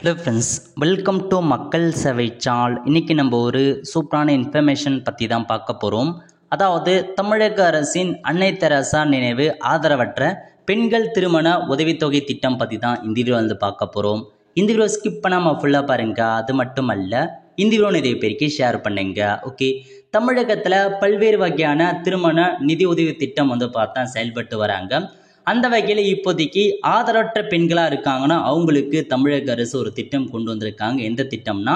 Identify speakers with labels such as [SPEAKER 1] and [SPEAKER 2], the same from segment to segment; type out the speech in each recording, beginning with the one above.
[SPEAKER 1] Hello friends, welcome to மக்கள் சேவை சால். இன்றைக்கி நம்ம ஒரு சூப்பரான இன்ஃபர்மேஷன் பற்றி தான் பார்க்க போகிறோம். அதாவது தமிழக அரசின் அன்னை தெரசா நினைவு ஆதரவற்ற பெண்கள் திருமண உதவித்தொகை திட்டம் பற்றி தான் இந்த வீடியோ வந்து பார்க்க போகிறோம். இந்த வீடியோ ஸ்கிப் பண்ணாமல் ஃபுல்லாக பாருங்கள். அது மட்டும் அல்ல, இந்த வீடியோ நிறைய பேருக்கு ஷேர் பண்ணுங்க. ஓகே, தமிழகத்தில் பல்வேறு வகையான திருமண நிதி உதவி திட்டம் வந்து பார்த்தா செயல்பட்டு வராங்க. அந்த வகையில் இப்போதைக்கு ஆதரவற்ற பெண்களாக இருக்காங்கன்னா அவங்களுக்கு தமிழக அரசு ஒரு திட்டம் கொண்டு வந்திருக்காங்க. எந்த திட்டம்னா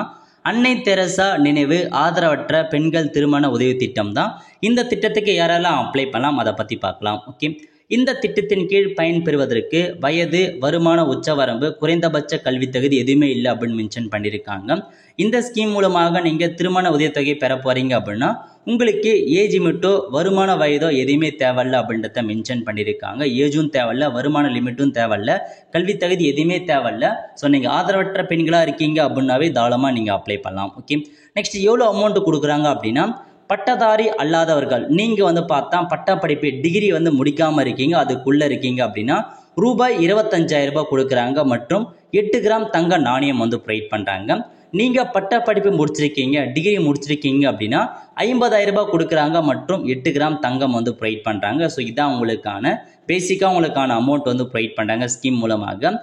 [SPEAKER 1] அன்னை தெரசா நினைவு ஆதரவற்ற பெண்கள் திருமண உதவி திட்டம் தான். இந்த திட்டத்துக்கு யாரெல்லாம் அப்ளை பண்ணலாம் அதை பற்றி பார்க்கலாம். ஓகே, இந்த திட்டத்தின் கீழ் பயன்பெறுவதற்கு வயது, வருமான உச்சவரம்பு, குறைந்தபட்ச கல்வி தகுதி எதுவுமே இல்லை அப்படின்னு மென்ஷன் பண்ணியிருக்காங்க. இந்த ஸ்கீம் மூலமாக நீங்கள் திருமண உதவித்தொகை பெற போகிறீங்க அப்படின்னா உங்களுக்கு ஏஜ் லிமிட்டோ வருமான வயதோ எதுவுமே தேவையில்ல அப்படின்றத மென்ஷன் பண்ணியிருக்காங்க. ஏஜும் தேவையில்ல, வருமான லிமிட்டும் தேவையில்ல, கல்வி தகுதி எதுவுமே தேவையில்ல. ஸோ நீங்கள் ஆதரவற்ற பெண்களாக இருக்கீங்க அப்படின்னாவே தாராளமாக நீங்கள் அப்ளை பண்ணலாம். ஓகே, நெக்ஸ்ட் எவ்வளோ அமௌண்ட் கொடுக்குறாங்க அப்படின்னா, பட்டதாரி அல்லாதவர்கள் நீங்கள் வந்து பார்த்தா பட்டப்படிப்பு டிகிரி வந்து முடிக்காமல் இருக்கீங்க, அதுக்குள்ளே இருக்கீங்க அப்படின்னா ரூபாய் 25,000 கொடுக்குறாங்க மற்றும் 8 கிராம் தங்க நாணயம் வந்து ப்ரொவைட் பண்ணுறாங்க. நீங்கள் பட்டப்படிப்பு முடிச்சிருக்கீங்க, டிகிரி முடிச்சிருக்கீங்க அப்படின்னா 50,000 கொடுக்குறாங்க மற்றும் 8 கிராம் தங்கம் வந்து ப்ரொவைட் பண்ணுறாங்க. ஸோ இதான் உங்களுக்கான பேசிக்காக உங்களுக்கான அமௌண்ட் வந்து ப்ரொவைட் பண்ணுறாங்க ஸ்கீம் மூலமாக.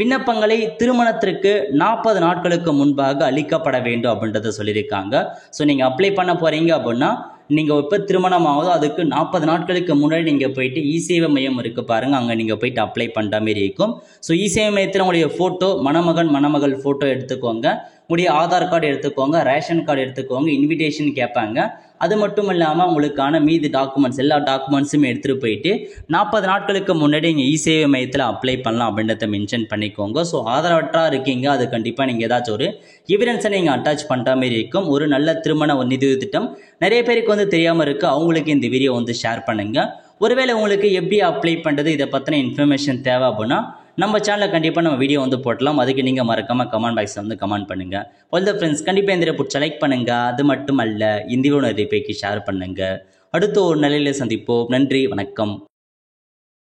[SPEAKER 1] விண்ணப்பங்களை திருமணத்திற்கு 40 நாட்களுக்கு முன்பாக அளிக்கப்பட வேண்டும் அப்படின்றத சொல்லியிருக்காங்க. ஸோ நீங்கள் அப்ளை பண்ண போகிறீங்க அப்படின்னா நீங்கள் எப்போ திருமணம் ஆகுதோ அதுக்கு 40 நாட்களுக்கு முன்னாடி நீங்கள் போயிட்டு இ-சேவை மையம் இருக்குது பாருங்கள், அங்கே நீங்கள் போயிட்டு அப்ளை பண்ணுற மாதிரி இருக்கும். ஸோ இ-சேவை மையத்தில் உங்களுடைய ஃபோட்டோ, மணமகள் ஃபோட்டோ எடுத்துக்கோங்க, உங்களுடைய ஆதார் கார்டு எடுத்துக்கோங்க, ரேஷன் கார்டு எடுத்துக்கோங்க, இன்விடேஷன் கேட்பாங்க. அது மட்டும் இல்லாமல் உங்களுக்கான மீதி டாக்குமெண்ட்ஸ் எல்லா டாக்குமெண்ட்ஸுமே எடுத்துகிட்டு போயிட்டு 40 நாட்களுக்கு முன்னாடி நீங்கள் இ-சேவை மையத்தில் அப்ளை பண்ணலாம் அப்படின்றத மென்ஷன் பண்ணிக்கோங்க. ஸோ ஆதரவற்றாக இருக்கீங்க, அது கண்டிப்பாக நீங்கள் ஏதாச்சும் ஒரு எவிடன்ஸை நீங்கள் அட்டாச் பண்ணுற மாதிரி இருக்கும். ஒரு நல்ல திருமண நிதி திட்டம் நிறைய பேருக்கு வந்து தெரியாமல் இருக்குது, அவங்களுக்கு இந்த வீடியோ வந்து ஷேர் பண்ணுங்கள். ஒருவேளை உங்களுக்கு எப்படி அப்ளை பண்ணுறது இதை பற்றின இன்ஃபர்மேஷன் தேவை அப்படின்னா நம்ம சேனலில் கண்டிப்பாக நம்ம வீடியோ வந்து போட்டலாம். அதுக்கு நீங்கள் மறக்காமல் கமெண்ட் பாக்ஸில் வந்து கமெண்ட் பண்ணுங்கள். ஆல் த ஃப்ரெண்ட்ஸ், கண்டிப்பாக இந்த வீடியோ பிடிச்ச லைக் பண்ணுங்கள். அது மட்டும் அல்ல, இந்த வீடியோ நிறைய பேருக்கு ஷேர் பண்ணுங்கள். அடுத்த ஒரு நிலையில் சந்திப்போம். நன்றி, வணக்கம்.